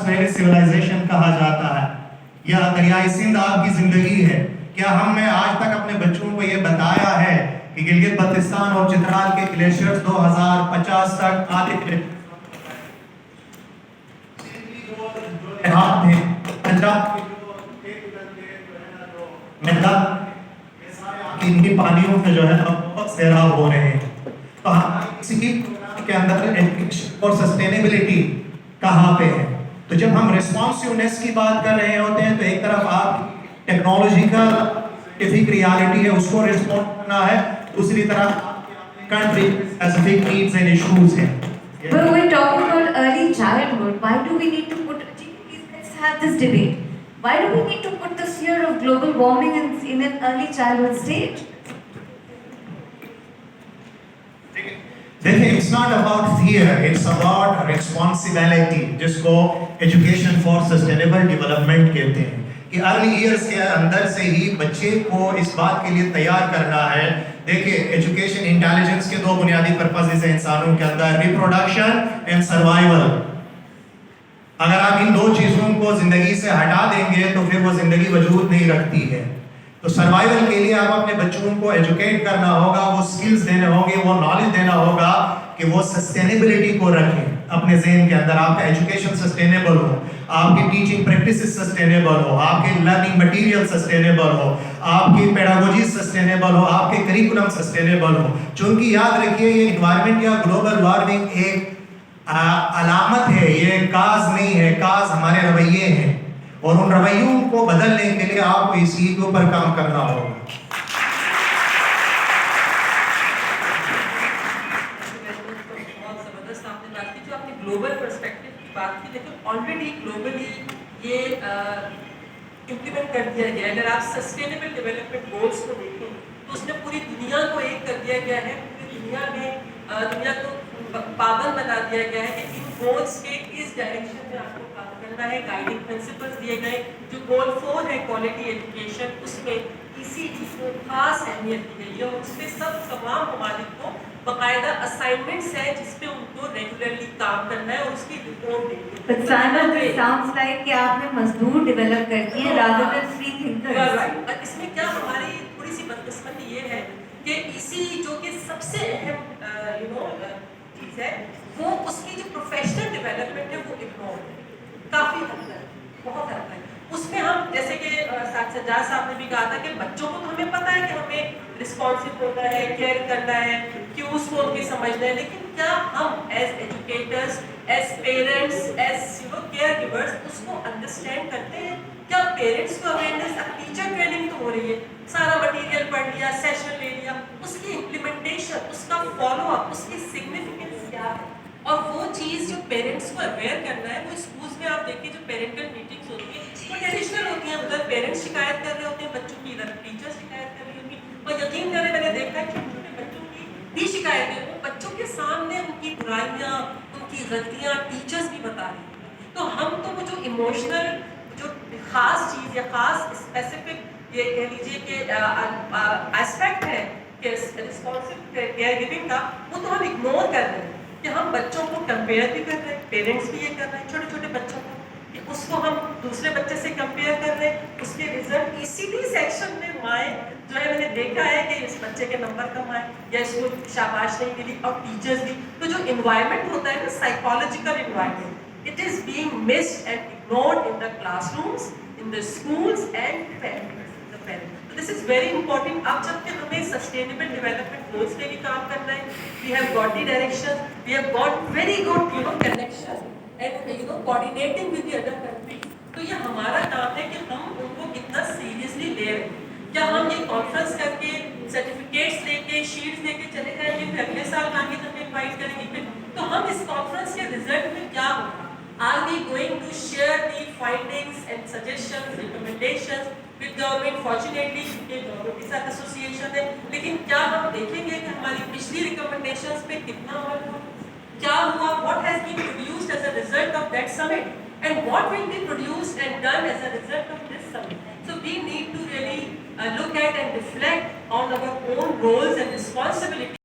سہیلی سویلائزیشن کہا جاتا ہے، یا دریائے سندھ آپ کی زندگی ہے. کیا ہم نے آج تک اپنے بچوں کو یہ بتایا ہے کہ گلگت بلتستان اور چترال کے گلیشیئرز 2050 تک آدھے ہاتھ ہیں، پنجاب کے مہداد یہ سارے آبی پانیوں سے جو ہے بہت سیراب ہو رہے ہیں. تو ہماری کسی پروگرام کے اندر ایجوکیشن اور سسٹینیبلٹی کہاں پہ ہے؟ تو جب ہم ریسپانسیونیس کی بات کر رہے ہوتے ہیں تو ایک طرف آپ ٹیکنالوجیکل سائنٹیفک ریالٹی ہے اس کو ریسپونڈ کرنا ہے، دوسری طرف country specific needs and issues ہیں. When we're talking about early childhood, why do we need to put, please let's have this debate. Why do we need to put the fear of global warming in an early childhood stage? دیکھیں it's not about fair, it's about responsibility, جس کو education for sustainable development کہتے ہیں، کہ early years کے اندر سے ہی بچے کو اس بات کے لیے تیار کرنا ہے. دیکھیں ایجوکیشن انٹیلیجنس کے دو بنیادی پرپسز ہیں انسانوں کے اندر، ریپروڈکشن اینڈ سروائیول. اگر آپ ان دو چیزوں کو زندگی سے ہٹا دیں گے تو پھر وہ زندگی وجود نہیں رکھتی ہے. تو سروائیول کے لیے آپ اپنے بچوں کو ایجوکیٹ کرنا ہوگا، وہ سکلز دینے ہوں گے، وہ نالج دینا ہوگا کہ وہ سسٹینیبلٹی کو رکھیں اپنے ذہن کے اندر. آپ کا ایجوکیشن سسٹینیبل ہو، آپ کی ٹیچنگ پریکٹسز سسٹینیبل ہو، آپ کے لرننگ مٹیریل سسٹینیبل ہو، آپ کی پیڈاگوجی سسٹینیبل ہو، آپ کے کریکولم سسٹینیبل ہو. چونکہ یاد رکھیے یہ انوائرمنٹ یا گلوبل وارمنگ ایک علامت ہے، یہ کاز نہیں ہے. کاز ہمارے رویے ہیں، اور ان رویوں کو بدلنے کے لیے آپ کو اس چیز کے اوپر کام کرنا ہوگا. بہت زبردست آپ نے بات کی، جو آپ نے گلوبل پرسپیکٹو کی بات کی، لیکن آلریڈی گلوبلی یہ امپلیمنٹ کر دیا گیا ہے. اگر آپ سسٹینیبل ڈیولپمنٹ گولس کو دیکھیں تو اس میں پوری دنیا کو ایک کر دیا گیا ہے. پوری دنیا میں دنیا کو پابند بنا دیا گیا ہے کہ ان گولس کے اس ڈائریکشن میں آپ کو کام کرنا ہے. گائیڈنگ پرنسپلز دیے گئے. جو گول 4 ہے کوالٹی ایجوکیشن، اس میں ECD کو خاص اہمیت دی گئی ہے، اور اس میں تمام ممالک کو باقاعدہ اسائنمنٹس ہے جس پہ ان کو ریگولرلی کام کرنا ہے اور اس کی رپورٹ دینی ہے. But Simon, it sounds like کہ آپ نے مزدور ڈیولپ کر دیے rather than free thinkers. اس میں کیا ہماری تھوڑی سی بدقسمتی یہ ہے کہ ECD جو کہ سب سے اہم چیز ہے، وہ اس کی جو پروفیشنل ڈیولپمنٹ ہے وہ اگنور ہے کافی حد تک، بہت حد تک. اس میں ہم جیسے کہ سجاد صاحب نے بھی کہا تھا کہ بچوں کو تو ہمیں پتہ ہے کہ ہمیں رسپانسبل ہونا ہے، کیئر کرنا ہے، کیوز کو ان کی سمجھنا ہے، لیکن کیا ہم as educators, as parents, as caregivers اس کو انڈرسٹینڈ کرتے ہیں؟ کیا پیرنٹس کو اویئرنیس، اب ٹیچر ٹریننگ تو ہو رہی ہے، سارا مٹیریل پڑھ لیا، سیشن لے لیا، اس کی امپلیمنٹیشن، اس کا فالو اپ، اس کی سگنیفیکینس کیا ہے؟ اور وہ چیز جو پیرنٹس کو اویئر کرنا ہے، وہ اسکولس میں آپ دیکھیں جو پیرنٹل میٹنگس ہوتی ہیں وہ ٹریڈیشنل ہوتی ہیں. ادھر پیرنٹس شکایت کر رہے ہوتے ہیں بچوں کی، ادھر ٹیچر شکایت کر رہی ہوتی ہیں. اور یقین کریں میں نے دیکھا ہے چھوٹے چھوٹے بچوں کی بھی شکایتیں، وہ بچوں کے سامنے ان کی برائیاں، ان کی غلطیاں ٹیچرز بھی بتا رہی ہیں. تو ہم تو وہ جو ایموشنل جو خاص چیز یا خاص اسپیسیفک یہ کہہ لیجیے کہ اسپیکٹ ہے کہ رسپانسبل کیئر گیونگ کا، وہ تو ہم اگنور کر رہے ہیں. کہ ہم بچوں کو کمپیئر بھی کر رہے ہیں، پیرنٹس بھی یہ کر رہے ہیں چھوٹے چھوٹے بچوں کو، کہ اس کو ہم دوسرے بچے سے کمپیئر کر رہے ہیں. اس کے رزلٹ ECD سیکشن میں مائیں جو ہے، میں نے دیکھا ہے کہ اس بچے کے نمبر کم آئے یا اس کو شاباش نہیں ملی، اور ٹیچرز بھی. تو جو انوائرمنٹ ہوتا ہے نا، psychological environment, it is being missed and ignored in the class rooms, in the schools and parents. This is very important. اب جب کہ ہمیں سسٹینیبل ڈیولپمنٹ گولز پہ بھی کام کرنا ہے، we have got the direction, we have got very good connection and coordinating with the other countries. تو یہ ہمارا کام ہے کہ ہم ان کو کتنا سیریسلی لے رہے ہیں. کیا ہم یہ کانفرنس کر کے سرٹیفکیٹس لے کے شیٹس لے کے چلے جائیں گے پھر اگلے سال آگے ہم انوائٹ کریں گے پھر؟ تو ہم اس کانفرنس کے رزلٹ میں کیا ہوگا؟ Are we going to share the findings and suggestions, recommendations with government? Fortunately, یہ گورنمنٹ کے ساتھ ایسوسیشن ہے، لیکن کیا ہم دیکھیں گے کہ ہماری پچھلی ریکمنڈیشنز پہ کتنا عمل ہوا، کیا ہوا، what has been produced as a result of that summit, and what will be produced and done as a result of this summit. So we need to really look at and reflect on our own roles and responsibilities.